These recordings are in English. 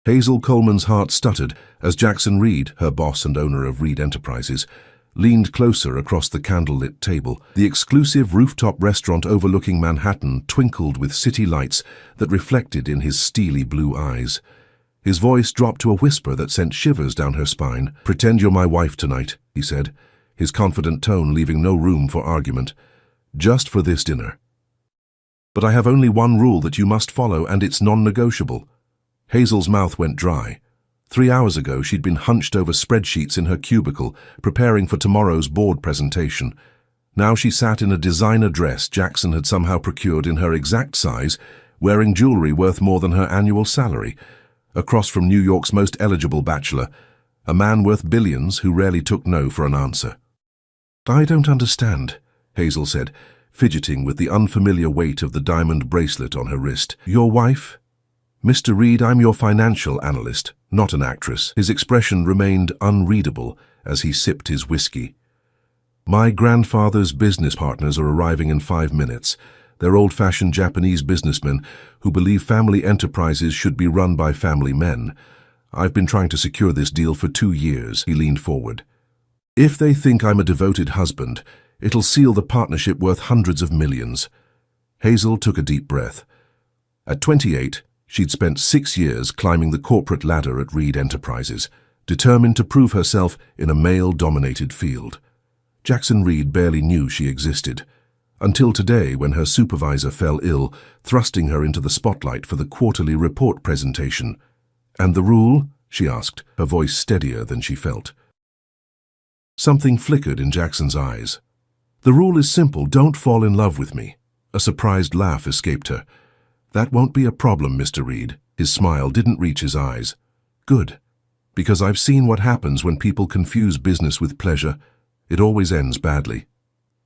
Hazel Coleman's heart stuttered as Jackson Reed, her boss and owner of Reed Enterprises, leaned closer across the candlelit table. The exclusive rooftop restaurant overlooking Manhattan twinkled with city lights that reflected in his steely blue eyes. His voice dropped to a whisper that sent shivers down her spine. "Pretend you're my wife tonight," he said, his confident tone leaving no room for argument. "Just for this dinner. But I have only one rule that you must follow, and it's non-negotiable." Hazel's mouth went dry. 3 hours ago, she'd been hunched over spreadsheets in her cubicle, preparing for tomorrow's board presentation. Now she sat in a designer dress Jackson had somehow procured in her exact size, wearing jewelry worth more than her annual salary, across from New York's most eligible bachelor, a man worth billions who rarely took no for an answer. "I don't understand," Hazel said, fidgeting with the unfamiliar weight of the diamond bracelet on her wrist. "Your wife?" "Mr. Reed, I'm your financial analyst, not an actress." His expression remained unreadable as he sipped his whiskey. "My grandfather's business partners are arriving in 5 minutes. They're old-fashioned Japanese businessmen who believe family enterprises should be run by family men. I've been trying to secure this deal for 2 years." He leaned forward. "If they think I'm a devoted husband, it'll seal the partnership worth hundreds of millions." Hazel took a deep breath. At 28, she'd spent 6 years climbing the corporate ladder at Reed Enterprises, determined to prove herself in a male-dominated field. Jackson Reed barely knew she existed, until today when her supervisor fell ill, thrusting her into the spotlight for the quarterly report presentation. "And the rule?" she asked, her voice steadier than she felt. Something flickered in Jackson's eyes. "The rule is simple, don't fall in love with me." A surprised laugh escaped her. "That won't be a problem, Mr. Reed." His smile didn't reach his eyes. "Good. Because I've seen what happens when people confuse business with pleasure. It always ends badly."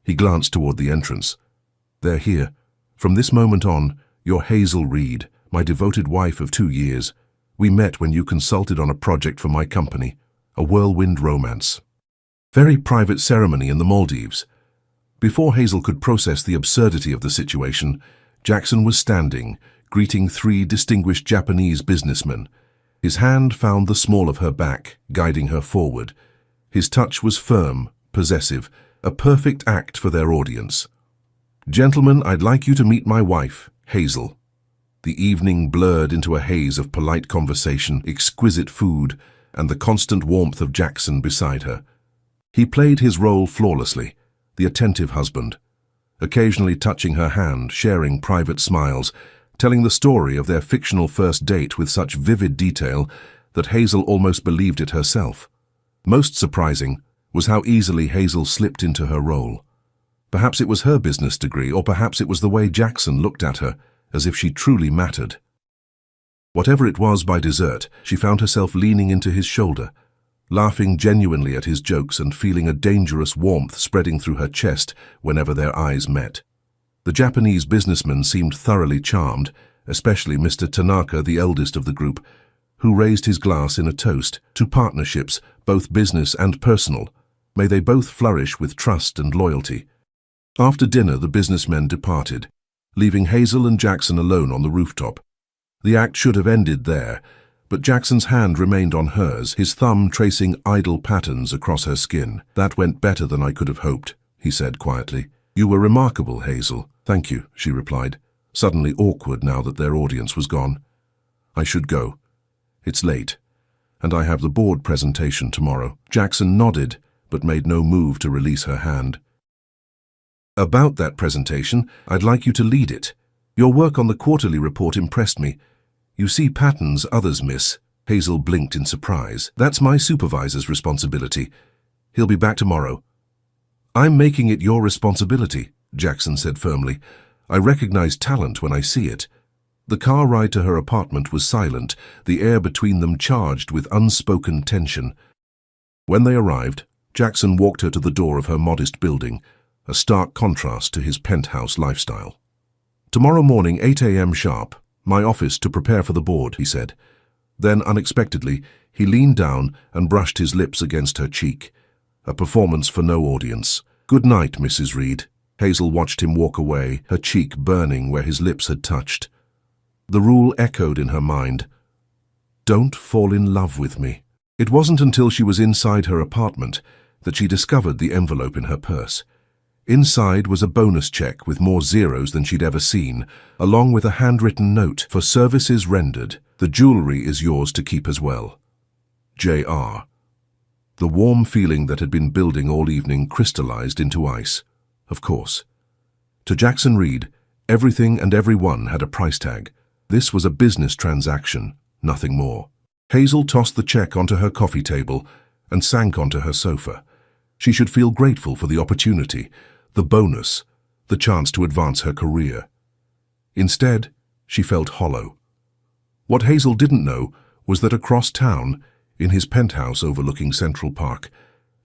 He glanced toward the entrance. "They're here. From this moment on, you're Hazel Reed, my devoted wife of 2 years. We met when you consulted on a project for my company, a whirlwind romance. Very private ceremony in the Maldives." Before Hazel could process the absurdity of the situation, Jackson was standing, greeting 3 distinguished Japanese businessmen. His hand found the small of her back, guiding her forward. His touch was firm, possessive, a perfect act for their audience. "Gentlemen, I'd like you to meet my wife, Hazel." The evening blurred into a haze of polite conversation, exquisite food, and the constant warmth of Jackson beside her. He played his role flawlessly, the attentive husband, occasionally touching her hand, sharing private smiles, telling the story of their fictional first date with such vivid detail that Hazel almost believed it herself. Most surprising was how easily Hazel slipped into her role. Perhaps it was her business degree, or perhaps it was the way Jackson looked at her, as if she truly mattered. Whatever it was, by dessert, she found herself leaning into his shoulder, laughing genuinely at his jokes and feeling a dangerous warmth spreading through her chest whenever their eyes met. The Japanese businessman seemed thoroughly charmed, especially Mr. Tanaka, the eldest of the group, who raised his glass in a toast to partnerships, both business and personal. May they both flourish with trust and loyalty. After dinner, the businessmen departed, leaving Hazel and Jackson alone on the rooftop. The act should have ended there, but Jackson's hand remained on hers, his thumb tracing idle patterns across her skin. "That went better than I could have hoped," he said quietly. "You were remarkable, Hazel." "Thank you," she replied, suddenly awkward now that their audience was gone. "I should go. It's late, and I have the board presentation tomorrow." Jackson nodded, but made no move to release her hand. "About that presentation, I'd like you to lead it. Your work on the quarterly report impressed me. You see patterns others miss." Hazel blinked in surprise. "That's my supervisor's responsibility. He'll be back tomorrow." "I'm making it your responsibility," Jackson said firmly. "I recognize talent when I see it." The car ride to her apartment was silent, the air between them charged with unspoken tension. When they arrived, Jackson walked her to the door of her modest building, a stark contrast to his penthouse lifestyle. "Tomorrow morning, 8 a.m. sharp. My office to prepare for the board," he said. Then, unexpectedly, he leaned down and brushed his lips against her cheek. A performance for no audience. "Good night, Mrs. Reed." Hazel watched him walk away, her cheek burning where his lips had touched. The rule echoed in her mind. Don't fall in love with me. It wasn't until she was inside her apartment that she discovered the envelope in her purse. Inside was a bonus check with more zeros than she'd ever seen, along with a handwritten note: "For services rendered, the jewelry is yours to keep as well. J.R." The warm feeling that had been building all evening crystallized into ice. Of course. To Jackson Reed, everything and everyone had a price tag. This was a business transaction, nothing more. Hazel tossed the check onto her coffee table and sank onto her sofa. She should feel grateful for the opportunity, the bonus, the chance to advance her career. Instead, she felt hollow. What Hazel didn't know was that across town, in his penthouse overlooking Central Park,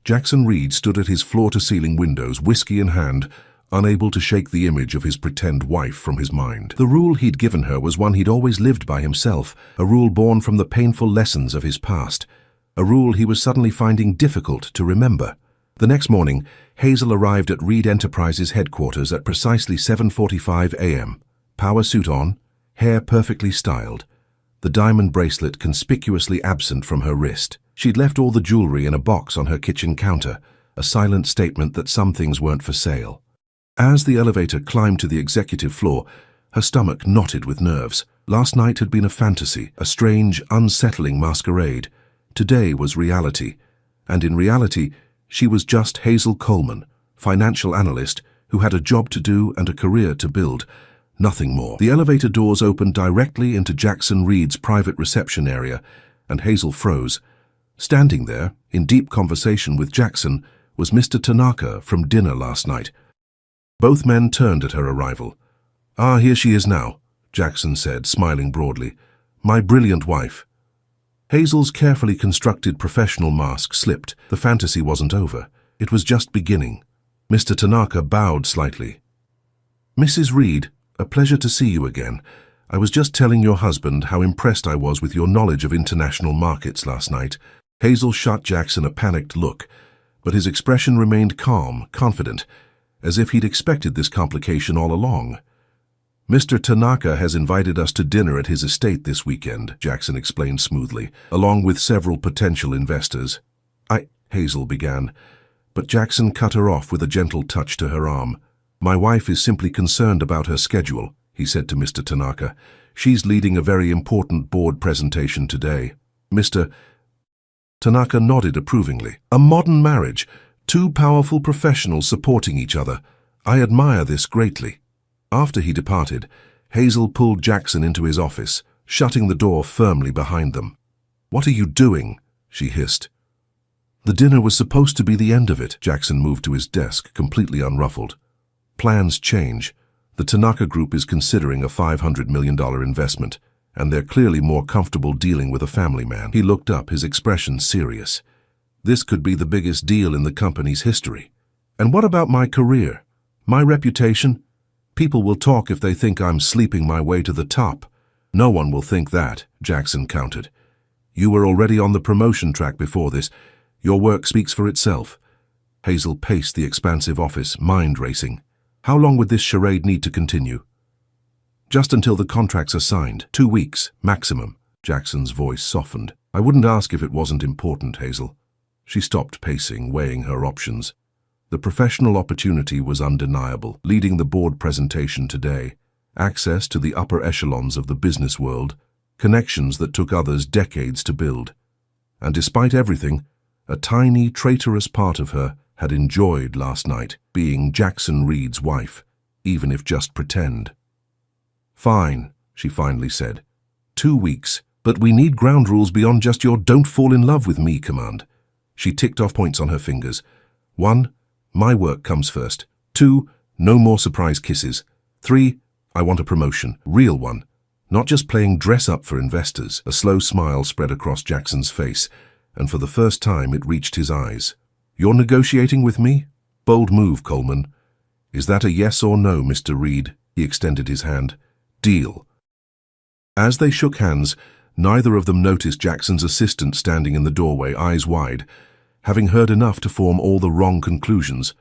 Jackson Reed stood at his floor-to-ceiling windows, whiskey in hand, unable to shake the image of his pretend wife from his mind. The rule he'd given her was one he'd always lived by himself, a rule born from the painful lessons of his past, a rule he was suddenly finding difficult to remember. The next morning, Hazel arrived at Reed Enterprises headquarters at precisely 7:45 a.m. Power suit on, hair perfectly styled, the diamond bracelet conspicuously absent from her wrist. She'd left all the jewelry in a box on her kitchen counter, a silent statement that some things weren't for sale. As the elevator climbed to the executive floor, her stomach knotted with nerves. Last night had been a fantasy, a strange, unsettling masquerade. Today was reality, and in reality, she was just Hazel Coleman, financial analyst, who had a job to do and a career to build. Nothing more. The elevator doors opened directly into Jackson Reed's private reception area, and Hazel froze. Standing there, in deep conversation with Jackson, was Mr. Tanaka from dinner last night. Both men turned at her arrival. "Ah, here she is now," Jackson said, smiling broadly. "My brilliant wife." Hazel's carefully constructed professional mask slipped. The fantasy wasn't over. It was just beginning. Mr. Tanaka bowed slightly. "Mrs. Reed, a pleasure to see you again. I was just telling your husband how impressed I was with your knowledge of international markets last night." Hazel shot Jackson a panicked look, but his expression remained calm, confident, as if he'd expected this complication all along. "Mr. Tanaka has invited us to dinner at his estate this weekend," Jackson explained smoothly, "along with several potential investors." Hazel began, but Jackson cut her off with a gentle touch to her arm. "My wife is simply concerned about her schedule," he said to Mr. Tanaka. "She's leading a very important board presentation today." Mr. Tanaka nodded approvingly. "A modern marriage, two powerful professionals supporting each other. I admire this greatly." After he departed, Hazel pulled Jackson into his office, shutting the door firmly behind them. "What are you doing?" she hissed. "The dinner was supposed to be the end of it." Jackson moved to his desk, completely unruffled. "Plans change. The Tanaka Group is considering a $500 million investment, and they're clearly more comfortable dealing with a family man." He looked up, his expression serious. "This could be the biggest deal in the company's history. And what about my career? My reputation? People will talk if they think I'm sleeping my way to the top." "No one will think that," Jackson countered. "You were already on the promotion track before this. Your work speaks for itself." Hazel paced the expansive office, mind racing. How long would this charade need to continue? "Just until the contracts are signed. 2 weeks, maximum." Jackson's voice softened. "I wouldn't ask if it wasn't important, Hazel." She stopped pacing, weighing her options. The professional opportunity was undeniable, leading the board presentation today. Access to the upper echelons of the business world, connections that took others decades to build. And despite everything, a tiny, traitorous part of her had enjoyed last night being Jackson Reed's wife, even if just pretend. "Fine," she finally said. 2 weeks, but we need ground rules beyond just your "don't fall in love with me" command. She ticked off points on her fingers. 1, my work comes first. 2, no more surprise kisses. 3, I want a promotion, real one, not just playing dress up for investors. A slow smile spread across Jackson's face, and for the first time it reached his eyes. "You're negotiating with me? Bold move, Coleman. Is that a yes or no, Mr. Reed?" He extended his hand. "Deal." As they shook hands, neither of them noticed Jackson's assistant standing in the doorway, eyes wide, having heard enough to form all the wrong conclusions.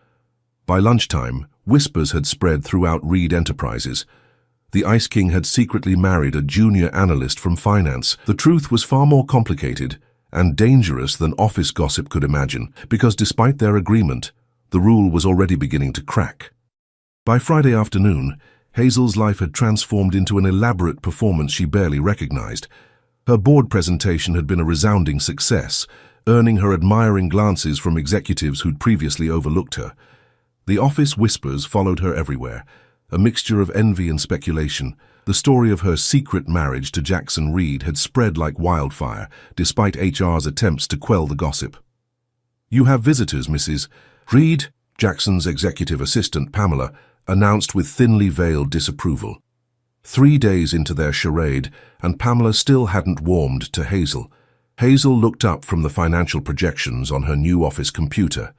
By lunchtime, whispers had spread throughout Reed Enterprises. The Ice King had secretly married a junior analyst from finance. The truth was far more complicated and dangerous than office gossip could imagine, because despite their agreement, the rule was already beginning to crack. By Friday afternoon, Hazel's life had transformed into an elaborate performance she barely recognized. Her board presentation had been a resounding success, earning her admiring glances from executives who'd previously overlooked her. The office whispers followed her everywhere, a mixture of envy and speculation. The story of her secret marriage to Jackson Reed had spread like wildfire, despite HR's attempts to quell the gossip. "You have visitors, Mrs. Reed," Jackson's executive assistant, Pamela, announced with thinly veiled disapproval. 3 days into their charade, and Pamela still hadn't warmed to Hazel. Hazel looked up from the financial projections on her new office computer.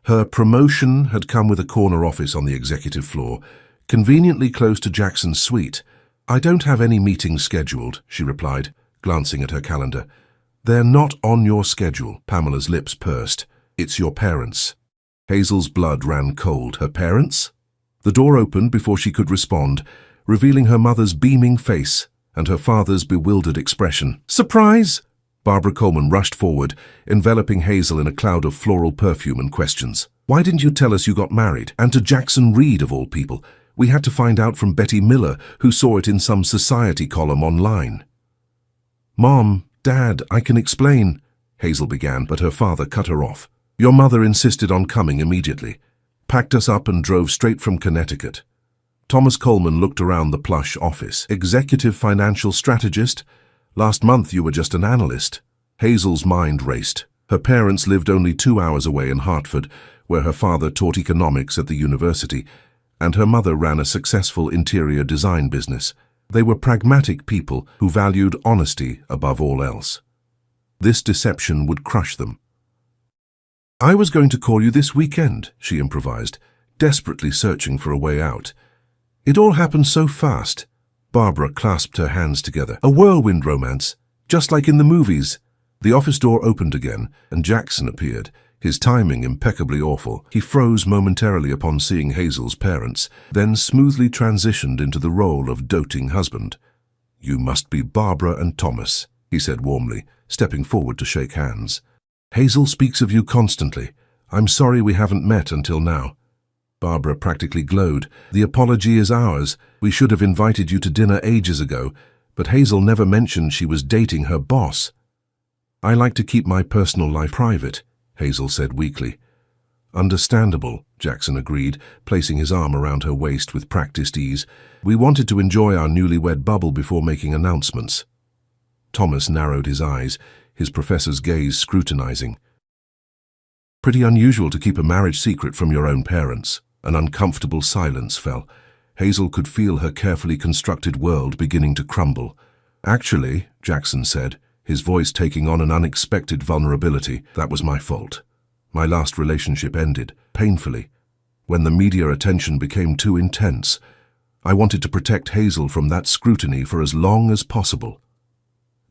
Her promotion had come with a corner office on the executive floor, conveniently close to Jackson's suite. "I don't have any meetings scheduled," she replied, glancing at her calendar. "They're not on your schedule," Pamela's lips pursed. "It's your parents." Hazel's blood ran cold. Her parents? The door opened before she could respond, revealing her mother's beaming face and her father's bewildered expression. "Surprise!" Barbara Coleman rushed forward, enveloping Hazel in a cloud of floral perfume and questions. "Why didn't you tell us you got married? And to Jackson Reed, of all people. We had to find out from Betty Miller, who saw it in some society column online." "Mom, Dad, I can explain," Hazel began, but her father cut her off. "Your mother insisted on coming immediately. Packed us up and drove straight from Connecticut." Thomas Coleman looked around the plush office. "Executive financial strategist? Last month you were just an analyst." Hazel's mind raced. Her parents lived only 2 hours away in Hartford, where her father taught economics at the university, and her mother ran a successful interior design business. They were pragmatic people who valued honesty above all else. This deception would crush them. "I was going to call you this weekend," she improvised, desperately searching for a way out. "It all happened so fast." Barbara clasped her hands together. "A whirlwind romance, just like in the movies." The office door opened again, and Jackson appeared, his timing impeccably awful. He froze momentarily upon seeing Hazel's parents, then smoothly transitioned into the role of doting husband. "You must be Barbara and Thomas," he said warmly, stepping forward to shake hands. "Hazel speaks of you constantly. I'm sorry we haven't met until now." Barbara practically glowed. "The apology is ours. We should have invited you to dinner ages ago, but Hazel never mentioned she was dating her boss." "I like to keep my personal life private," Hazel said weakly. "Understandable," Jackson agreed, placing his arm around her waist with practiced ease. "We wanted to enjoy our newlywed bubble before making announcements." Thomas narrowed his eyes, his professor's gaze scrutinizing. "Pretty unusual to keep a marriage secret from your own parents." An uncomfortable silence fell. Hazel could feel her carefully constructed world beginning to crumble. "Actually," Jackson said, his voice taking on an unexpected vulnerability, "that was my fault. My last relationship ended, painfully, when the media attention became too intense. I wanted to protect Hazel from that scrutiny for as long as possible."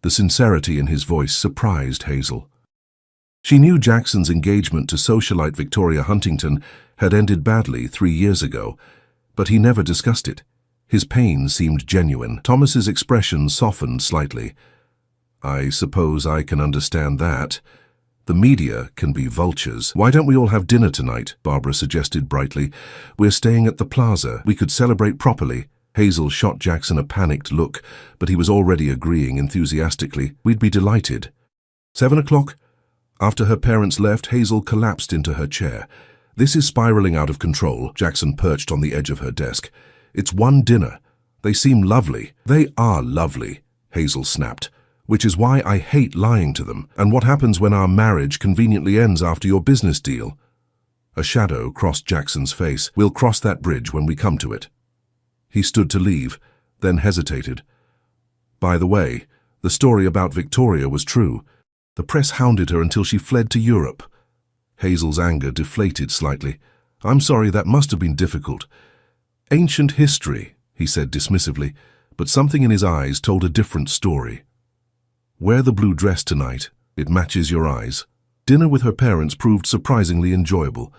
The sincerity in his voice surprised Hazel. She knew Jackson's engagement to socialite Victoria Huntington had ended badly 3 years ago, but he never discussed it. His pain seemed genuine. Thomas's expression softened slightly. "I suppose I can understand that. The media can be vultures." "Why don't we all have dinner tonight?" Barbara suggested brightly. "We're staying at the Plaza. We could celebrate properly." Hazel shot Jackson a panicked look, but he was already agreeing enthusiastically. "We'd be delighted." 7 o'clock? After her parents left, Hazel collapsed into her chair. "This is spiraling out of control." Jackson perched on the edge of her desk. "It's one dinner. They seem lovely." "They are lovely," Hazel snapped, "which is why I hate lying to them. And what happens when our marriage conveniently ends after your business deal?" A shadow crossed Jackson's face. "We'll cross that bridge when we come to it." He stood to leave, then hesitated. "By the way, the story about Victoria was true. The press hounded her until she fled to Europe." Hazel's anger deflated slightly. "I'm sorry, that must have been difficult." "Ancient history," he said dismissively, but something in his eyes told a different story. "Wear the blue dress tonight. It matches your eyes." Dinner with her parents proved surprisingly enjoyable.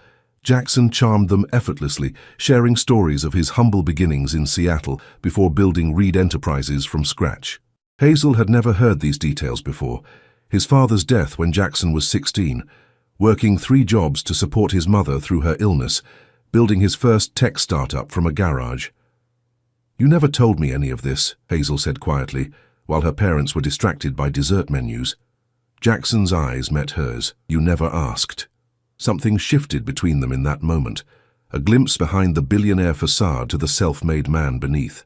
Jackson charmed them effortlessly, sharing stories of his humble beginnings in Seattle before building Reed Enterprises from scratch. Hazel had never heard these details before. His father's death when Jackson was 16, working 3 jobs to support his mother through her illness, building his first tech startup from a garage. "You never told me any of this," Hazel said quietly, while her parents were distracted by dessert menus. Jackson's eyes met hers. "You never asked." Something shifted between them in that moment, a glimpse behind the billionaire facade to the self-made man beneath.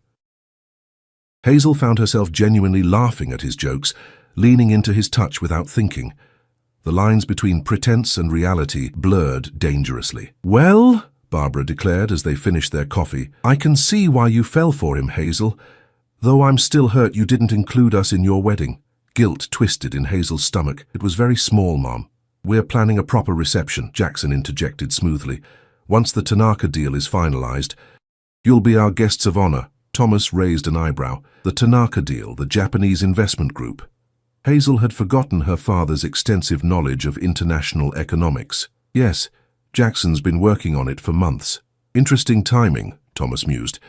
Hazel found herself genuinely laughing at his jokes, leaning into his touch without thinking. The lines between pretense and reality blurred dangerously. "Well," Barbara declared as they finished their coffee, "I can see why you fell for him, Hazel, though I'm still hurt you didn't include us in your wedding." Guilt twisted in Hazel's stomach. "It was very small, Mom." "We're planning a proper reception," Jackson interjected smoothly. "Once the Tanaka deal is finalized, you'll be our guests of honor." Thomas raised an eyebrow. "The Tanaka deal, the Japanese investment group." Hazel had forgotten her father's extensive knowledge of international economics. "Yes, Jackson's been working on it for months." "Interesting timing," Thomas mused.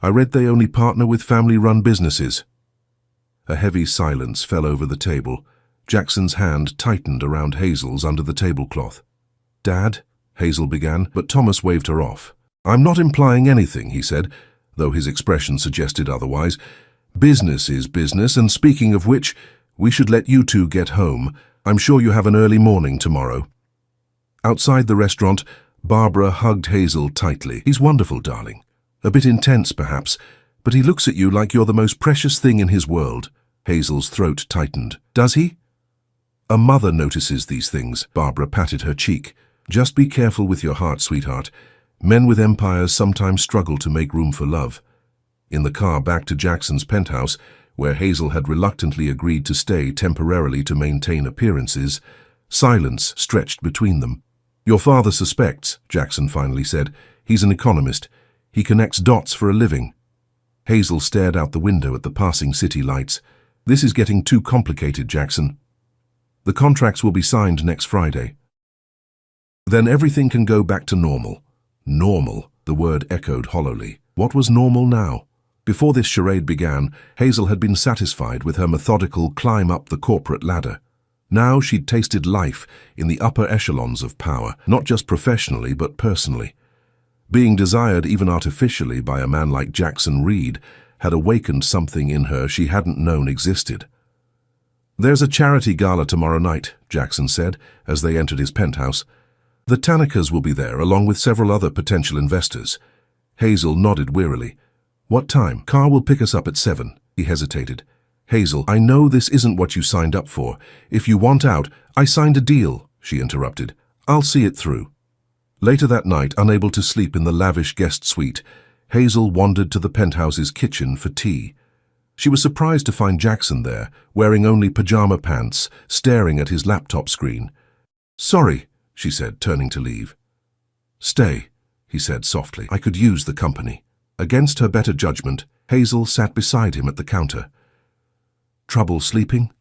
"I read they only partner with family-run businesses." A heavy silence fell over the table. Jackson's hand tightened around Hazel's under the tablecloth. "Dad," Hazel began, but Thomas waved her off. "I'm not implying anything," he said, though his expression suggested otherwise. "Business is business, and speaking of which, we should let you two get home. I'm sure you have an early morning tomorrow." Outside the restaurant, Barbara hugged Hazel tightly. "He's wonderful, darling. A bit intense, perhaps, but he looks at you like you're the most precious thing in his world." Hazel's throat tightened. "Does he?" "A mother notices these things." Barbara patted her cheek. "Just be careful with your heart, sweetheart. Men with empires sometimes struggle to make room for love." In the car back to Jackson's penthouse, where Hazel had reluctantly agreed to stay temporarily to maintain appearances, silence stretched between them. "Your father suspects," Jackson finally said. "He's an economist. He connects dots for a living." Hazel stared out the window at the passing city lights. "This is getting too complicated, Jackson. The contracts will be signed next Friday. Then everything can go back to normal." Normal, the word echoed hollowly. What was normal now? Before this charade began, Hazel had been satisfied with her methodical climb up the corporate ladder. Now she'd tasted life in the upper echelons of power, not just professionally but personally. Being desired even artificially by a man like Jackson Reed had awakened something in her she hadn't known existed. "There's a charity gala tomorrow night," Jackson said as they entered his penthouse. "The Tanakas will be there along with several other potential investors." Hazel nodded wearily. "What time?" "Car will pick us up at 7. He hesitated. "Hazel, I know this isn't what you signed up for. If you want out, I signed a deal," she interrupted. "I'll see it through." Later that night, unable to sleep in the lavish guest suite, Hazel wandered to the penthouse's kitchen for tea. She was surprised to find Jackson there, wearing only pajama pants, staring at his laptop screen. "Sorry," she said, turning to leave. "Stay," he said softly. "I could use the company." Against her better judgment, Hazel sat beside him at the counter. "Trouble sleeping?"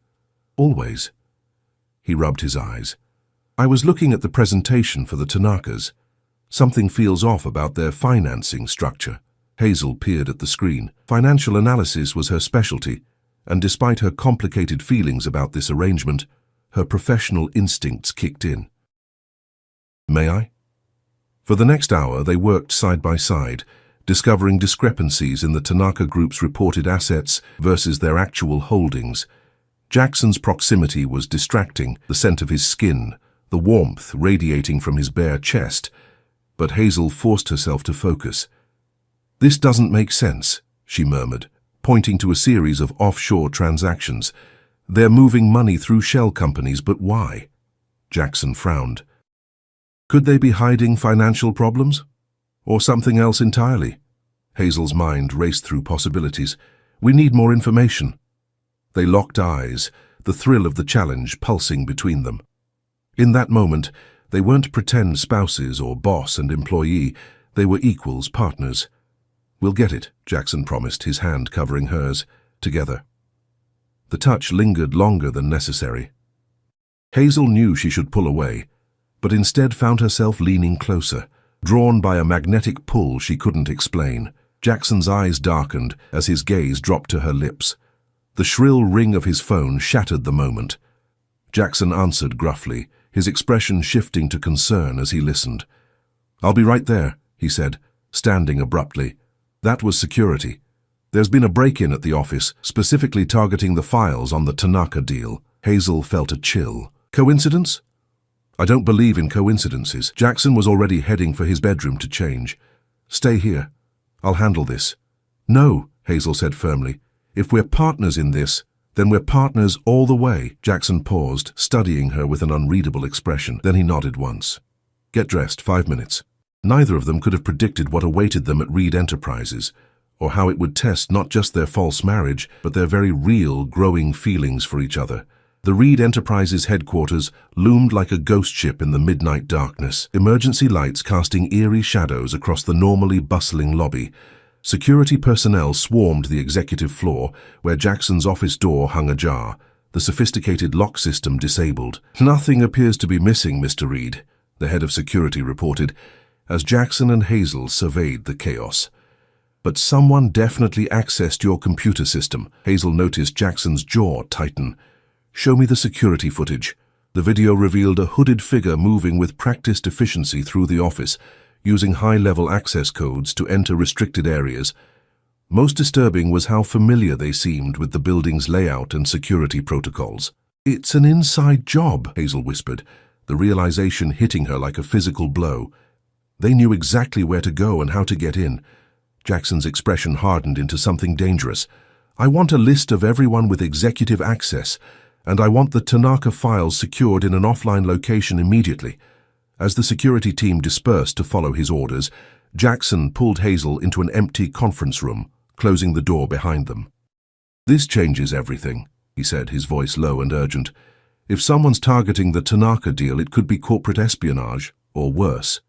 "Always." He rubbed his eyes. "I was looking at the presentation for the Tanakas. Something feels off about their financing structure." Hazel peered at the screen. Financial analysis was her specialty, and despite her complicated feelings about this arrangement, her professional instincts kicked in. "May I?" For the next hour, they worked side by side, discovering discrepancies in the Tanaka Group's reported assets versus their actual holdings. Jackson's proximity was distracting, the scent of his skin, the warmth radiating from his bare chest, but Hazel forced herself to focus. "This doesn't make sense," she murmured, pointing to a series of offshore transactions. "They're moving money through shell companies, but why?" Jackson frowned. Could they be hiding financial problems? Or something else entirely? Hazel's mind raced through possibilities. "We need more information." They locked eyes, the thrill of the challenge pulsing between them. In that moment, they weren't pretend spouses or boss and employee. They were equals, partners. "We'll get it," Jackson promised, his hand covering hers. "Together." The touch lingered longer than necessary. Hazel knew she should pull away, but instead found herself leaning closer. drawn by a magnetic pull she couldn't explain. Jackson's eyes darkened as his gaze dropped to her lips. The shrill ring of his phone shattered the moment. Jackson answered gruffly, his expression shifting to concern as he listened. "I'll be right there," he said, standing abruptly. "That was security. There's been a break-in at the office, specifically targeting the files on the Tanaka deal." Hazel felt a chill. "Coincidence?" "I don't believe in coincidences." Jackson was already heading for his bedroom to change. "Stay here. I'll handle this." "No," Hazel said firmly. "If we're partners in this, then we're partners all the way." Jackson paused, studying her with an unreadable expression. Then he nodded once. "Get dressed, 5 minutes." Neither of them could have predicted what awaited them at Reed Enterprises, or how it would test not just their false marriage, but their very real, growing feelings for each other. The Reed Enterprises headquarters loomed like a ghost ship in the midnight darkness, emergency lights casting eerie shadows across the normally bustling lobby. Security personnel swarmed the executive floor, where Jackson's office door hung ajar, the sophisticated lock system disabled. "Nothing appears to be missing, Mr. Reed," the head of security reported, as Jackson and Hazel surveyed the chaos. "But someone definitely accessed your computer system." Hazel noticed Jackson's jaw tighten. "Show me the security footage." The video revealed a hooded figure moving with practiced efficiency through the office, using high-level access codes to enter restricted areas. Most disturbing was how familiar they seemed with the building's layout and security protocols. "It's an inside job," Hazel whispered, the realization hitting her like a physical blow. They knew exactly where to go and how to get in. Jackson's expression hardened into something dangerous. "I want a list of everyone with executive access, and I want the Tanaka files secured in an offline location immediately." As the security team dispersed to follow his orders, Jackson pulled Hazel into an empty conference room, closing the door behind them. "This changes everything," he said, his voice low and urgent. "If someone's targeting the Tanaka deal, it could be corporate espionage, or worse."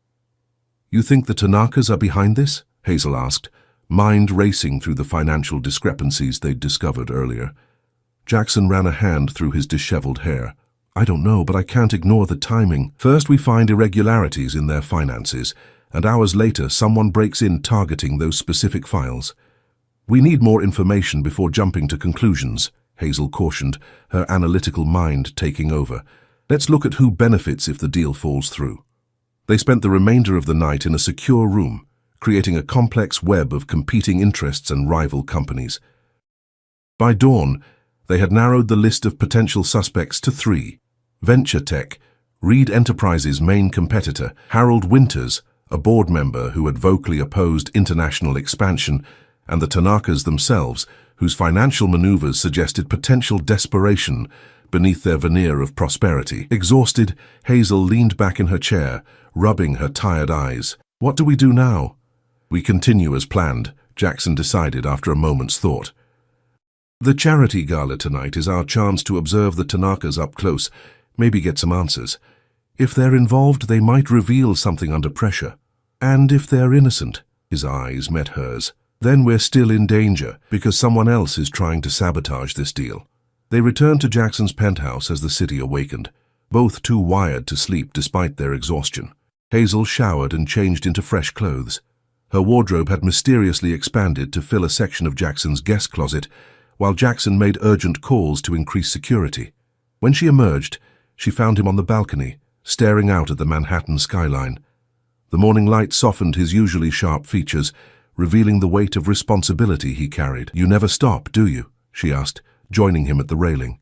"You think the Tanakas are behind this?" Hazel asked, mind racing through the financial discrepancies they'd discovered earlier. Jackson ran a hand through his disheveled hair. "I don't know, but I can't ignore the timing. First we find irregularities in their finances, and hours later someone breaks in targeting those specific files. We need more information before jumping to conclusions," Hazel cautioned, her analytical mind taking over. "Let's look at who benefits if the deal falls through." They spent the remainder of the night in a secure room, creating a complex web of competing interests and rival companies. By dawn, they had narrowed the list of potential suspects to 3. Venture Tech, Reed Enterprises' main competitor, Harold Winters, a board member who had vocally opposed international expansion, and the Tanakas themselves, whose financial maneuvers suggested potential desperation beneath their veneer of prosperity. Exhausted, Hazel leaned back in her chair, rubbing her tired eyes. "What do we do now?" "We continue as planned," Jackson decided after a moment's thought. "The charity gala tonight is our chance to observe the Tanakas up close, maybe get some answers. If they're involved, they might reveal something under pressure. And if they're innocent," his eyes met hers, "then we're still in danger because someone else is trying to sabotage this deal." They returned to Jackson's penthouse as the city awakened, both too wired to sleep despite their exhaustion. Hazel showered and changed into fresh clothes. Her wardrobe had mysteriously expanded to fill a section of Jackson's guest closet, while Jackson made urgent calls to increase security. When she emerged, she found him on the balcony, staring out at the Manhattan skyline. The morning light softened his usually sharp features, revealing the weight of responsibility he carried. "You never stop, do you?" she asked, joining him at the railing.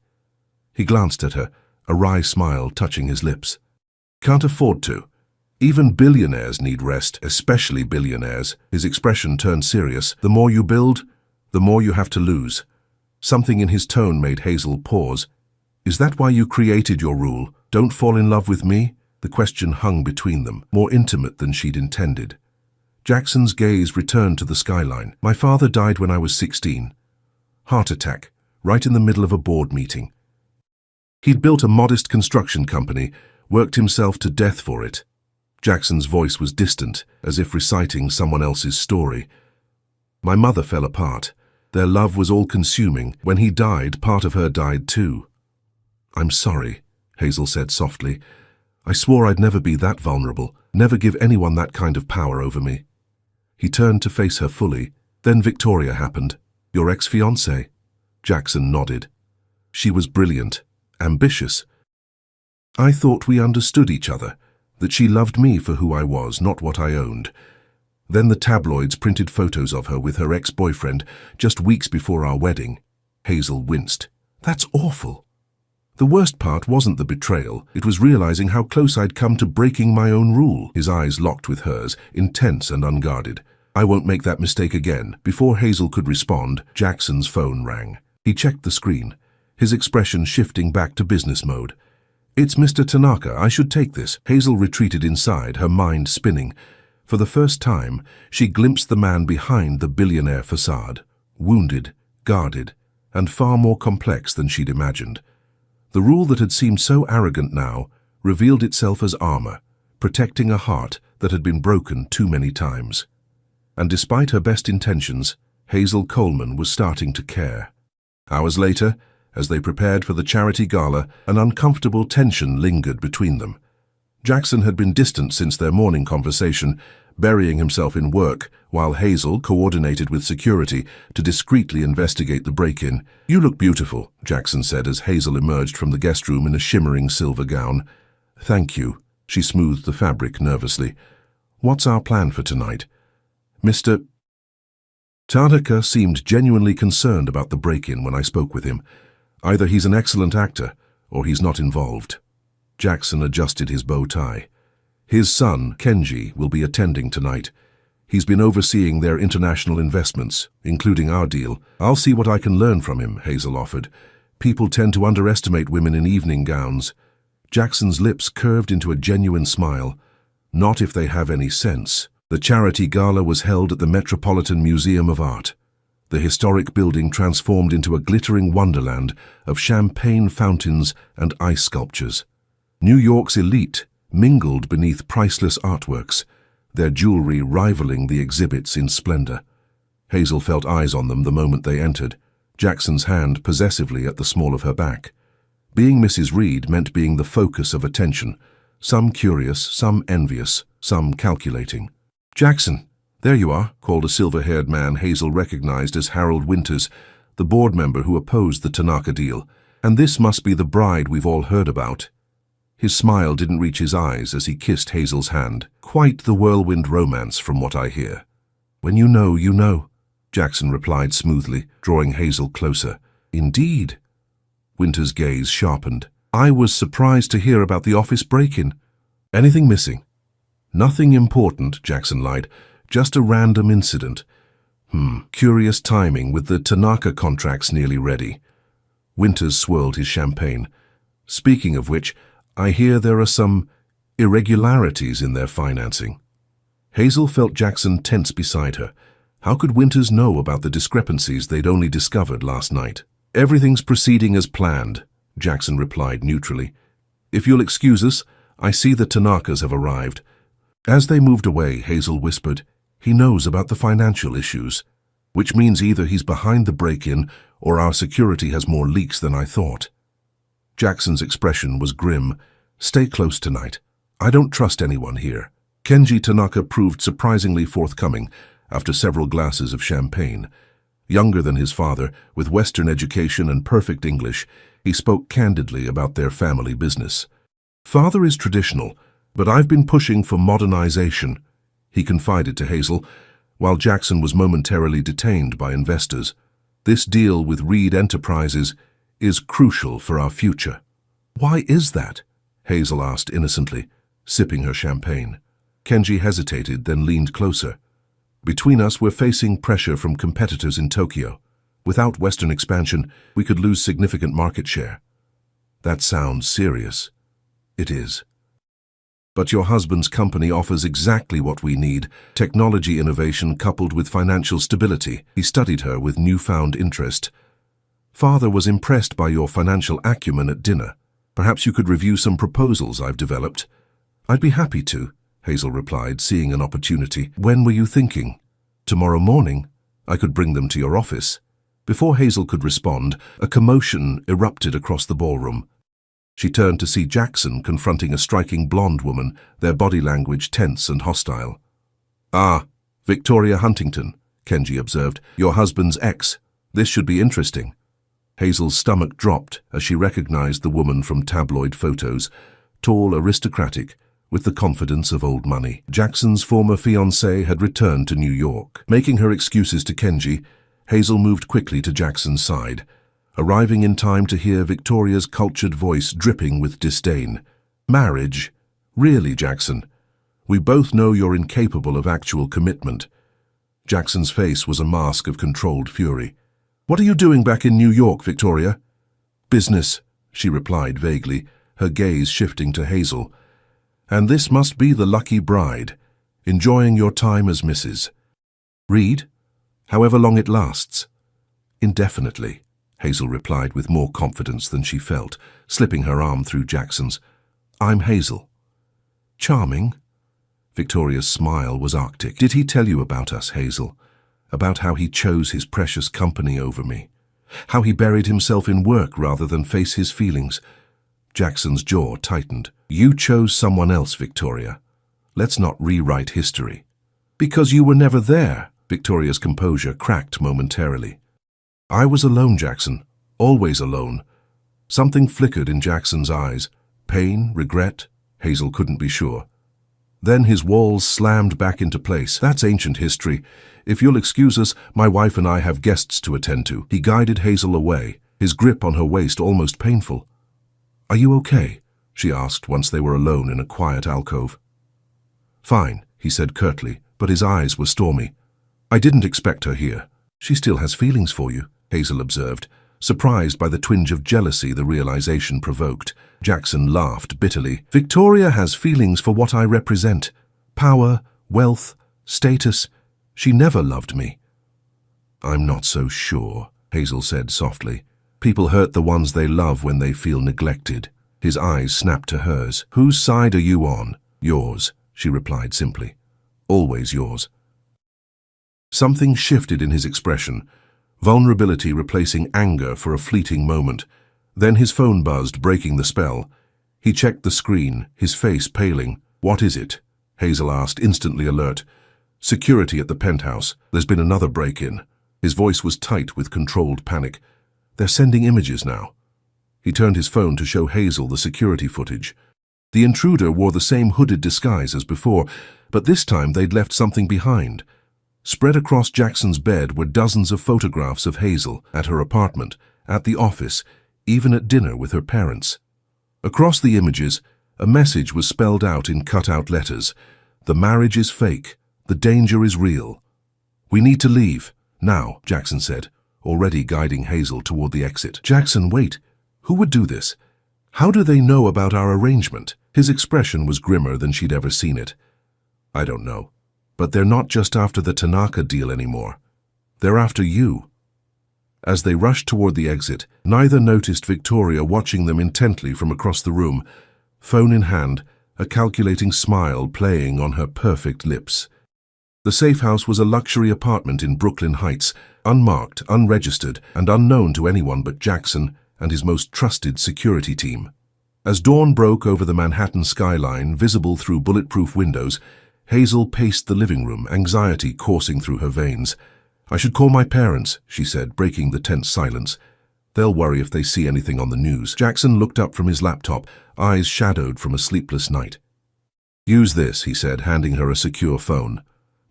He glanced at her, a wry smile touching his lips. "Can't afford to. Even billionaires need rest, especially billionaires." His expression turned serious. "The more you build, the more you have to lose." Something in his tone made Hazel pause. "Is that why you created your rule? Don't fall in love with me?" The question hung between them, more intimate than she'd intended. Jackson's gaze returned to the skyline. "My father died when I was 16. Heart attack, right in the middle of a board meeting. He'd built a modest construction company, worked himself to death for it." Jackson's voice was distant, as if reciting someone else's story. "My mother fell apart. Their love was all-consuming. When he died, part of her died too." "I'm sorry," Hazel said softly. "I swore I'd never be that vulnerable." Never give anyone that kind of power over me. He turned to face her fully. Then Victoria happened. Your ex-fiancée. Jackson nodded. She was brilliant, ambitious. I thought we understood each other, that she loved me for who I was, not what I owned. Then the tabloids printed photos of her with her ex-boyfriend just weeks before our wedding. Hazel winced. That's awful. The worst part wasn't the betrayal, it was realizing how close I'd come to breaking my own rule. His eyes locked with hers, intense and unguarded. I won't make that mistake again. Before Hazel could respond, Jackson's phone rang. He checked the screen, his expression shifting back to business mode. It's Mr. Tanaka, I should take this. Hazel retreated inside, her mind spinning. For the first time, she glimpsed the man behind the billionaire facade, wounded, guarded, and far more complex than she'd imagined. The rule that had seemed so arrogant now revealed itself as armor, protecting a heart that had been broken too many times. And despite her best intentions, Hazel Coleman was starting to care. Hours later, as they prepared for the charity gala, an uncomfortable tension lingered between them. Jackson had been distant since their morning conversation, burying himself in work, while Hazel coordinated with security to discreetly investigate the break-in. You look beautiful, Jackson said as Hazel emerged from the guest room in a shimmering silver gown. Thank you. She smoothed the fabric nervously. What's our plan for tonight? Mr. Tanaka seemed genuinely concerned about the break-in when I spoke with him. Either he's an excellent actor, or he's not involved. Jackson adjusted his bow tie. His son, Kenji, will be attending tonight. He's been overseeing their international investments, including our deal. I'll see what I can learn from him, Hazel offered. People tend to underestimate women in evening gowns. Jackson's lips curved into a genuine smile. Not if they have any sense. The charity gala was held at the Metropolitan Museum of Art. The historic building transformed into a glittering wonderland of champagne fountains and ice sculptures. New York's elite mingled beneath priceless artworks, their jewelry rivaling the exhibits in splendor. Hazel felt eyes on them the moment they entered, Jackson's hand possessively at the small of her back. Being Mrs. Reed meant being the focus of attention, some curious, some envious, some calculating. Jackson, there you are, called a silver-haired man Hazel recognized as Harold Winters, the board member who opposed the Tanaka deal. And this must be the bride we've all heard about. His smile didn't reach his eyes as he kissed Hazel's hand. Quite the whirlwind romance from what I hear. When you know, you know, Jackson replied smoothly, drawing Hazel closer. Indeed. Winters' gaze sharpened. I was surprised to hear about the office break-in. Anything missing? Nothing important, Jackson lied. Just a random incident. Curious timing with the Tanaka contracts nearly ready. Winters swirled his champagne. Speaking of which, I hear there are some irregularities in their financing. Hazel felt Jackson tense beside her. How could Winters know about the discrepancies they'd only discovered last night? Everything's proceeding as planned, Jackson replied neutrally. If you'll excuse us, I see the Tanakas have arrived. As they moved away, Hazel whispered, he knows about the financial issues, which means either he's behind the break-in or our security has more leaks than I thought. Jackson's expression was grim. Stay close tonight. I don't trust anyone here. Kenji Tanaka proved surprisingly forthcoming after several glasses of champagne. Younger than his father, with Western education and perfect English, he spoke candidly about their family business. Father is traditional, but I've been pushing for modernization, he confided to Hazel, while Jackson was momentarily detained by investors. This deal with Reed Enterprises is crucial for our future. Why is that? Hazel asked innocently, sipping her champagne. Kenji hesitated, then leaned closer. Between us, we're facing pressure from competitors in Tokyo. Without Western expansion, we could lose significant market share. That sounds serious. It is. But your husband's company offers exactly what we need, technology innovation coupled with financial stability. He studied her with newfound interest. Father was impressed by your financial acumen at dinner. Perhaps you could review some proposals I've developed. I'd be happy to, Hazel replied, seeing an opportunity. When were you thinking? Tomorrow morning. I could bring them to your office. Before Hazel could respond, a commotion erupted across the ballroom. She turned to see Jackson confronting a striking blonde woman, their body language tense and hostile. "Ah, Victoria Huntington," Kenji observed. "Your husband's ex. This should be interesting." Hazel's stomach dropped as she recognized the woman from tabloid photos, tall, aristocratic, with the confidence of old money. Jackson's former fiancée had returned to New York. Making her excuses to Kenji, Hazel moved quickly to Jackson's side, arriving in time to hear Victoria's cultured voice dripping with disdain. "Marriage? Really, Jackson? We both know you're incapable of actual commitment." Jackson's face was a mask of controlled fury. "What are you doing back in New York, Victoria?" "Business," she replied vaguely, her gaze shifting to Hazel. "And this must be the lucky bride, enjoying your time as Mrs. Reed? However long it lasts." "Indefinitely," Hazel replied with more confidence than she felt, slipping her arm through Jackson's. "I'm Hazel." "Charming." Victoria's smile was arctic. "Did he tell you about us, Hazel? About how he chose his precious company over me? How he buried himself in work rather than face his feelings?" Jackson's jaw tightened. "You chose someone else, Victoria. Let's not rewrite history." "Because you were never there." Victoria's composure cracked momentarily. "I was alone, Jackson. Always alone." Something flickered in Jackson's eyes. Pain, regret? Hazel couldn't be sure. Then his walls slammed back into place. "That's ancient history. If you'll excuse us, my wife and I have guests to attend to." He guided Hazel away, his grip on her waist almost painful. "Are you okay?" she asked once they were alone in a quiet alcove. "Fine," he said curtly, but his eyes were stormy. "I didn't expect her here." "She still has feelings for you," Hazel observed, surprised by the twinge of jealousy the realization provoked. Jackson laughed bitterly. "Victoria has feelings for what I represent. Power, wealth, status. She never loved me." "I'm not so sure," Hazel said softly. "People hurt the ones they love when they feel neglected." His eyes snapped to hers. "Whose side are you on?" "Yours," she replied simply. "Always yours." Something shifted in his expression, vulnerability replacing anger for a fleeting moment. Then his phone buzzed, breaking the spell. He checked the screen, his face paling. "What is it?" Hazel asked, instantly alert. "Security at the penthouse. There's been another break-in." His voice was tight with controlled panic. "They're sending images now." He turned his phone to show Hazel the security footage. The intruder wore the same hooded disguise as before, but this time they'd left something behind. Spread across Jackson's bed were dozens of photographs of Hazel, at her apartment, at the office, even at dinner with her parents. Across the images, a message was spelled out in cut-out letters. "The marriage is fake. The danger is real." "We need to leave. Now," Jackson said, already guiding Hazel toward the exit. "Jackson, wait. Who would do this? How do they know about our arrangement?" His expression was grimmer than she'd ever seen it. "I don't know. But they're not just after the Tanaka deal anymore. They're after you." As they rushed toward the exit, neither noticed Victoria watching them intently from across the room, phone in hand, a calculating smile playing on her perfect lips. The safe house was a luxury apartment in Brooklyn Heights, unmarked, unregistered, and unknown to anyone but Jackson and his most trusted security team. As dawn broke over the Manhattan skyline, visible through bulletproof windows, Hazel paced the living room, anxiety coursing through her veins. "I should call my parents," she said, breaking the tense silence. "They'll worry if they see anything on the news." Jackson looked up from his laptop, eyes shadowed from a sleepless night. "Use this," he said, handing her a secure phone.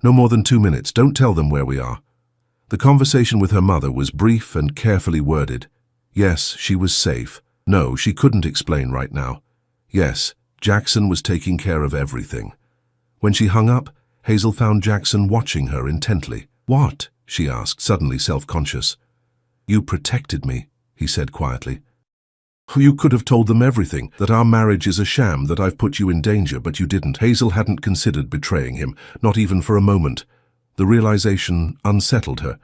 "No more than 2 minutes. Don't tell them where we are." The conversation with her mother was brief and carefully worded. Yes, she was safe. No, she couldn't explain right now. Yes, Jackson was taking care of everything. When she hung up, Hazel found Jackson watching her intently. "What?" she asked, suddenly self-conscious. "You protected me," he said quietly. "You could have told them everything, that our marriage is a sham, that I've put you in danger, but you didn't." Hazel hadn't considered betraying him, not even for a moment. The realization unsettled her.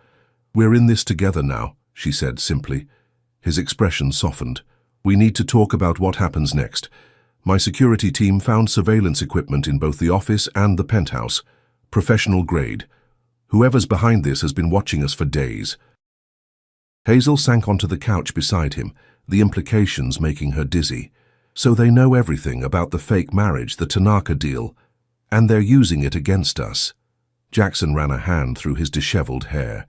"We're in this together now," she said simply. His expression softened. "We need to talk about what happens next. My security team found surveillance equipment in both the office and the penthouse. Professional grade. Whoever's behind this has been watching us for days." Hazel sank onto the couch beside him, the implications making her dizzy. So they know everything about the fake marriage, the Tanaka deal, and they're using it against us. Jackson ran a hand through his disheveled hair.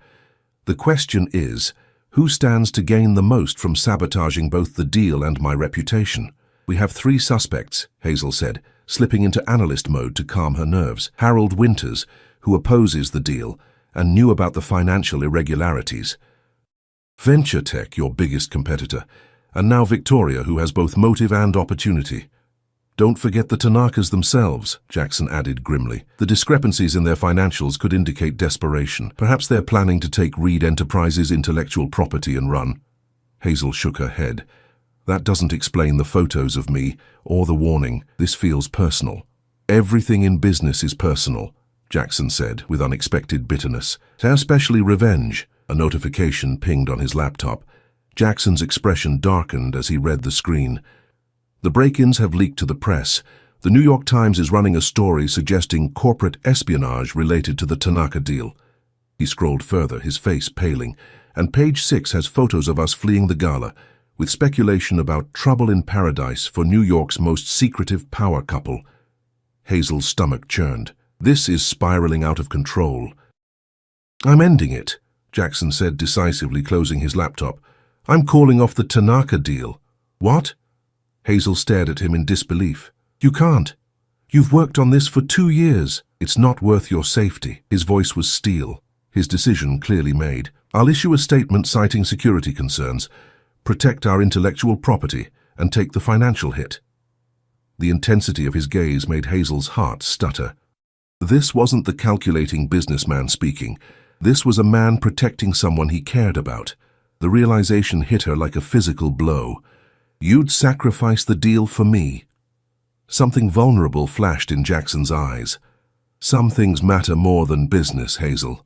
The question is, who stands to gain the most from sabotaging both the deal and my reputation? We have 3 suspects, Hazel said, slipping into analyst mode to calm her nerves. Harold Winters, who opposes the deal and knew about the financial irregularities. Venture Tech, your biggest competitor, and now Victoria, who has both motive and opportunity. Don't forget the Tanakas themselves, Jackson added grimly. The discrepancies in their financials could indicate desperation. Perhaps they're planning to take Reed Enterprises' intellectual property and run. Hazel shook her head. That doesn't explain the photos of me or the warning. This feels personal. Everything in business is personal, Jackson said with unexpected bitterness. Especially revenge. A notification pinged on his laptop. Jackson's expression darkened as he read the screen. The break-ins have leaked to the press. The New York Times is running a story suggesting corporate espionage related to the Tanaka deal. He scrolled further, his face paling, and page 6 has photos of us fleeing the gala, with speculation about trouble in paradise for New York's most secretive power couple. Hazel's stomach churned. This is spiraling out of control. I'm ending it, Jackson said decisively, closing his laptop. I'm calling off the Tanaka deal. What? Hazel stared at him in disbelief. You can't. You've worked on this for 2 years. It's not worth your safety. His voice was steel, his decision clearly made. I'll issue a statement citing security concerns, protect our intellectual property, and take the financial hit. The intensity of his gaze made Hazel's heart stutter. This wasn't the calculating businessman speaking. This was a man protecting someone he cared about. The realization hit her like a physical blow. You'd sacrifice the deal for me. Something vulnerable flashed in Jackson's eyes. Some things matter more than business, Hazel.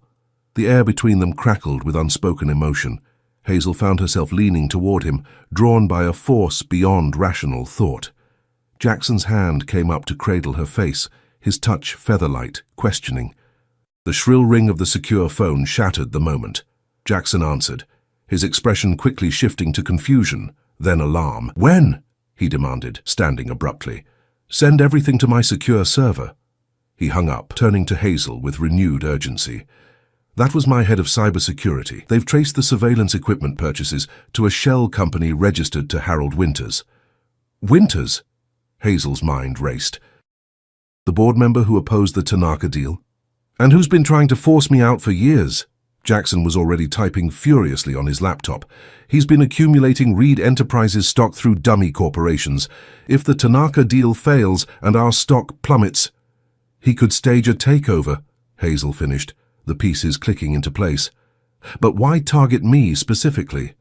The air between them crackled with unspoken emotion. Hazel found herself leaning toward him, drawn by a force beyond rational thought. Jackson's hand came up to cradle her face, his touch feather-light, questioning. The shrill ring of the secure phone shattered the moment. Jackson answered, his expression quickly shifting to confusion, then alarm. When? He demanded, standing abruptly. Send everything to my secure server. He hung up, turning to Hazel with renewed urgency. That was my head of cybersecurity. They've traced the surveillance equipment purchases to a shell company registered to Harold Winters. Winters? Hazel's mind raced. The board member who opposed the Tanaka deal? And who's been trying to force me out for years? Jackson was already typing furiously on his laptop. He's been accumulating Reed Enterprises stock through dummy corporations. If the Tanaka deal fails and our stock plummets, he could stage a takeover, Hazel finished, the pieces clicking into place. But why target me specifically?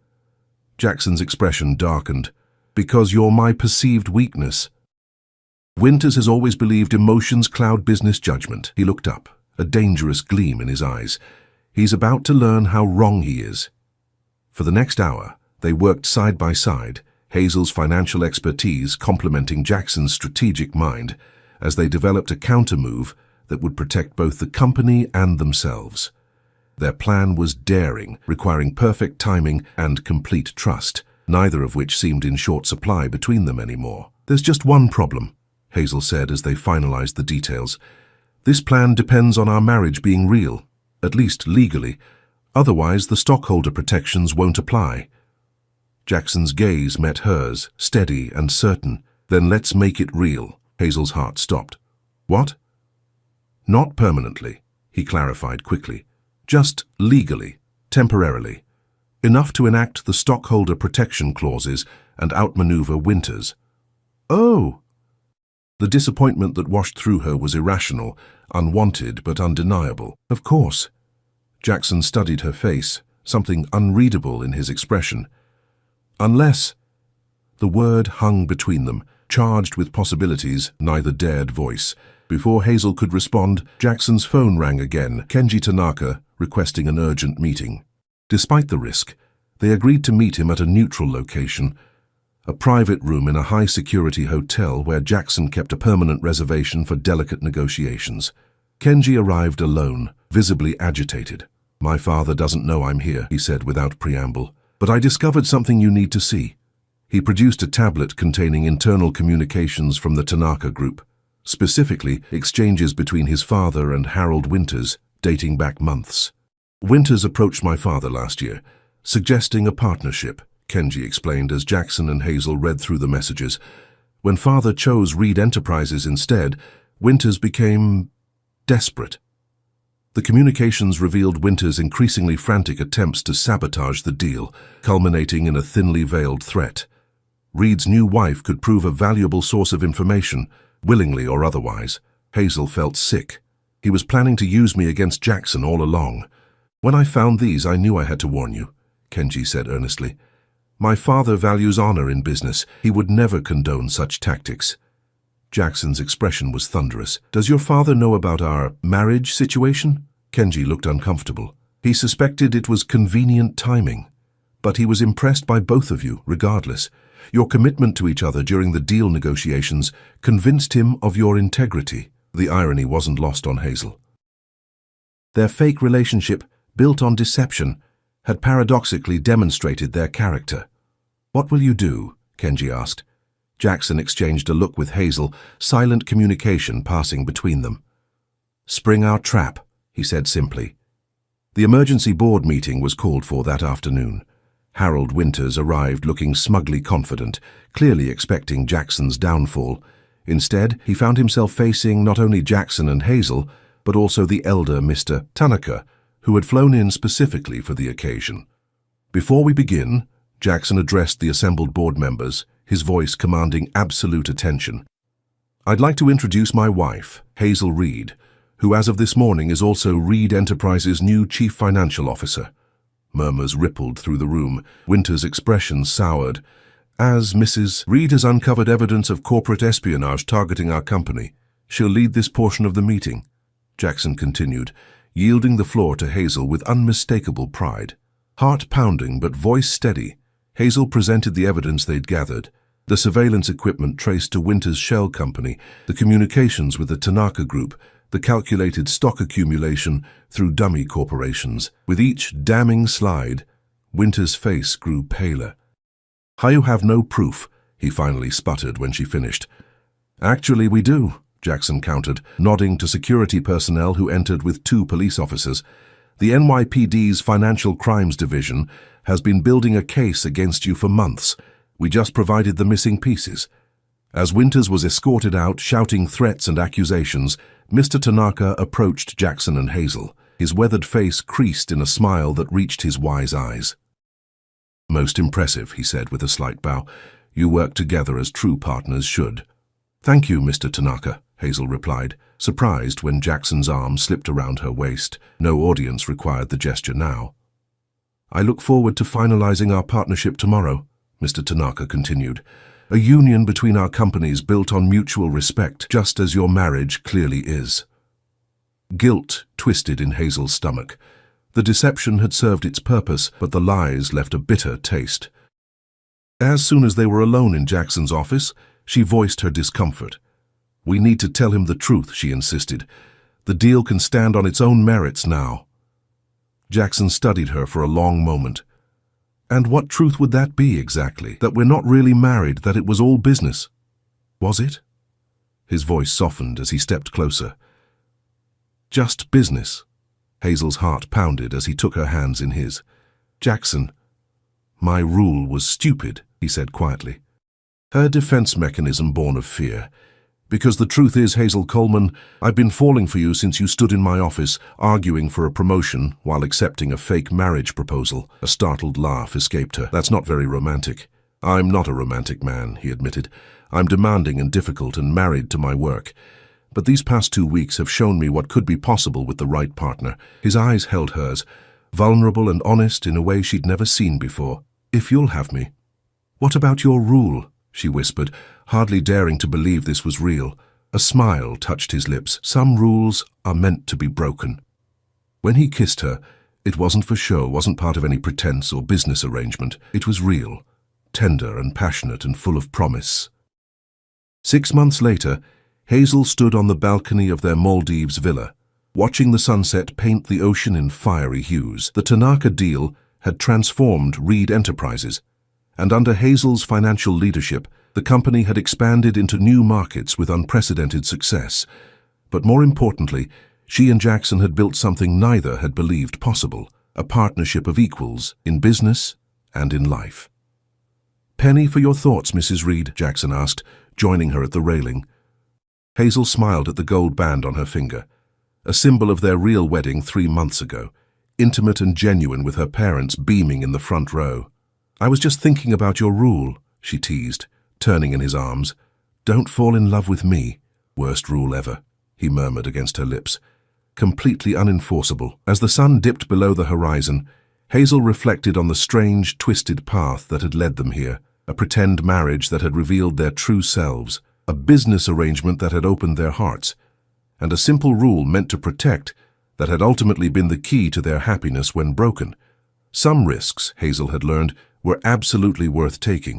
Jackson's expression darkened. Because you're my perceived weakness. Winters has always believed emotions cloud business judgment. He looked up, a dangerous gleam in his eyes. He's about to learn how wrong he is. For the next hour, they worked side by side, Hazel's financial expertise complementing Jackson's strategic mind, as they developed a counter-move that would protect both the company and themselves. Their plan was daring, requiring perfect timing and complete trust, neither of which seemed in short supply between them anymore. There's just one problem, Hazel said as they finalized the details. This plan depends on our marriage being real. At least legally, otherwise the stockholder protections won't apply. Jackson's gaze met hers, steady and certain. Then let's make it real. Hazel's heart stopped. What? Not permanently, he clarified quickly. Just legally, temporarily. Enough to enact the stockholder protection clauses and outmaneuver Winters. Oh! The disappointment that washed through her was irrational, unwanted but undeniable. Of course. Jackson studied her face, something unreadable in his expression. Unless. The word hung between them, charged with possibilities neither dared voice. Before Hazel could respond, Jackson's phone rang again, Kenji Tanaka requesting an urgent meeting. Despite the risk, they agreed to meet him at a neutral location, a private room in a high-security hotel where Jackson kept a permanent reservation for delicate negotiations. Kenji arrived alone, visibly agitated. My father doesn't know I'm here, he said without preamble, but I discovered something you need to see. He produced a tablet containing internal communications from the Tanaka Group, specifically exchanges between his father and Harold Winters, dating back months. Winters approached my father last year, suggesting a partnership, Kenji explained as Jackson and Hazel read through the messages. When father chose Reed Enterprises instead, Winters became desperate. The communications revealed Winters' increasingly frantic attempts to sabotage the deal, culminating in a thinly veiled threat. Reed's new wife could prove a valuable source of information, willingly or otherwise. Hazel felt sick. He was planning to use me against Jackson all along. When I found these, I knew I had to warn you, Kenji said earnestly. My father values honor in business. He would never condone such tactics. Jackson's expression was thunderous. Does your father know about our marriage situation? Kenji looked uncomfortable. He suspected it was convenient timing, but he was impressed by both of you, regardless. Your commitment to each other during the deal negotiations convinced him of your integrity. The irony wasn't lost on Hazel. Their fake relationship, built on deception, had paradoxically demonstrated their character. What will you do? Kenji asked. Jackson exchanged a look with Hazel, silent communication passing between them. Spring our trap, he said simply. The emergency board meeting was called for that afternoon. Harold Winters arrived looking smugly confident, clearly expecting Jackson's downfall. Instead, he found himself facing not only Jackson and Hazel, but also the elder Mr. Tanaka, who had flown in specifically for the occasion. Before we begin, Jackson addressed the assembled board members, his voice commanding absolute attention. I'd like to introduce my wife, Hazel Reed, who as of this morning is also Reed Enterprises' new chief financial officer. Murmurs rippled through the room. Winters' expression soured. As Mrs. Reed has uncovered evidence of corporate espionage targeting our company, she'll lead this portion of the meeting, Jackson continued, yielding the floor to Hazel with unmistakable pride. Heart pounding but voice steady, Hazel presented the evidence they'd gathered. The surveillance equipment traced to Winters' shell company, the communications with the Tanaka Group, the calculated stock accumulation through dummy corporations. With each damning slide, Winters' face grew paler. You have no proof, he finally sputtered when she finished. Actually, we do, Jackson countered, nodding to security personnel who entered with 2 police officers. The NYPD's Financial Crimes Division has been building a case against you for months. We just provided the missing pieces. As Winters was escorted out, shouting threats and accusations, Mr. Tanaka approached Jackson and Hazel. His weathered face creased in a smile that reached his wise eyes. Most impressive, he said with a slight bow. You work together as true partners should. Thank you, Mr. Tanaka, Hazel replied, surprised when Jackson's arm slipped around her waist. No audience required the gesture now. I look forward to finalizing our partnership tomorrow, Mr. Tanaka continued. A union between our companies built on mutual respect, just as your marriage clearly is. Guilt twisted in Hazel's stomach. The deception had served its purpose, but the lies left a bitter taste. As soon as they were alone in Jackson's office, she voiced her discomfort. We need to tell him the truth, she insisted. The deal can stand on its own merits now. Jackson studied her for a long moment. And what truth would that be exactly? That we're not really married, that it was all business? Was it? His voice softened as he stepped closer. Just business. Hazel's heart pounded as he took her hands in his. Jackson, my rule was stupid, he said quietly. Her defense mechanism born of fear. Because the truth is, Hazel Coleman, I've been falling for you since you stood in my office, arguing for a promotion while accepting a fake marriage proposal. A startled laugh escaped her. That's not very romantic. I'm not a romantic man, he admitted. I'm demanding and difficult and married to my work. But these past 2 weeks have shown me what could be possible with the right partner. His eyes held hers, vulnerable and honest in a way she'd never seen before. If you'll have me. What about your rule? She whispered, hardly daring to believe this was real. A smile touched his lips. Some rules are meant to be broken. When he kissed her, it wasn't for show, wasn't part of any pretense or business arrangement. It was real, tender and passionate and full of promise. 6 months later, Hazel stood on the balcony of their Maldives villa, watching the sunset paint the ocean in fiery hues. The Tanaka deal had transformed Reed Enterprises, And under Hazel's financial leadership, the company had expanded into new markets with unprecedented success. But more importantly, she and Jackson had built something neither had believed possible, a partnership of equals in business and in life. "Penny for your thoughts, Mrs. Reed," Jackson asked, joining her at the railing. Hazel smiled at the gold band on her finger, a symbol of their real wedding 3 months ago, intimate and genuine with her parents beaming in the front row. "I was just thinking about your rule," she teased, turning in his arms. "Don't fall in love with me." "Worst rule ever," he murmured against her lips. Completely unenforceable. As the sun dipped below the horizon, Hazel reflected on the strange, twisted path that had led them here, a pretend marriage that had revealed their true selves, a business arrangement that had opened their hearts, and a simple rule meant to protect that had ultimately been the key to their happiness when broken. Some risks, Hazel had learned, were absolutely worth taking.